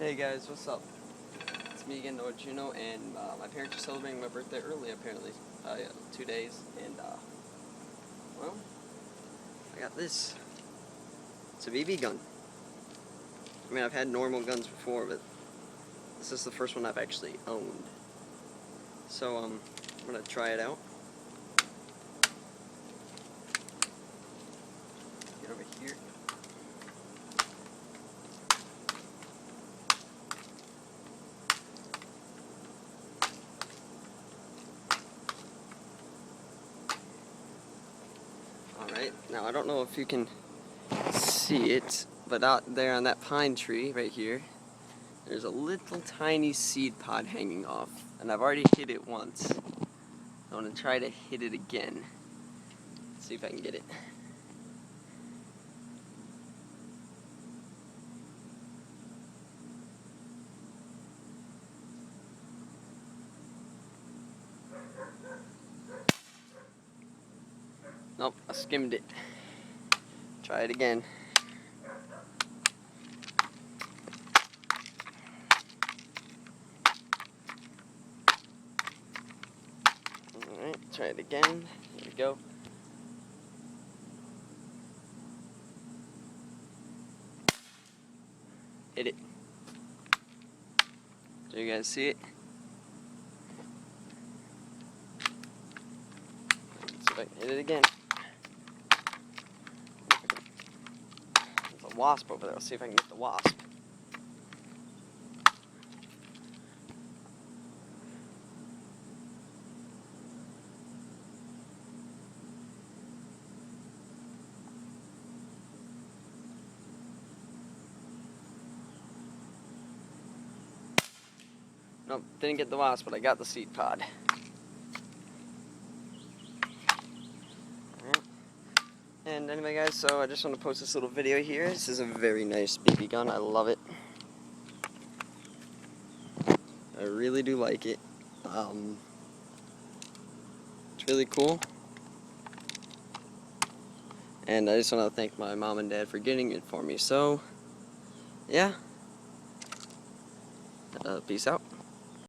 Hey guys, what's up? It's me again, Noah Juno, and my parents are celebrating my birthday early, apparently. 2 days, and well, I got this. It's a BB gun. I mean, I've had normal guns before, but this is the first one I've actually owned. So, I'm gonna try it out. Get over here. Alright, now I don't know if you can see it, but out there on that pine tree right here, there's a little tiny seed pod hanging off, and I've already hit it once. I want to try to hit it again. See if I can get it. Nope, I skimmed it. Try it again. Alright, try it again. Here we go. Hit it. Do you guys see it? Let's see if I can hit it again. There's a wasp over there. Let's see if I can get the wasp. Nope, didn't get the wasp, but I got the seed pod. Alright. And anyway guys, so I just want to post this little video here. This is a very nice BB gun. I love it. I really do like it. It's really cool. And I just want to thank my mom and dad for getting it for me. So, yeah. Peace out.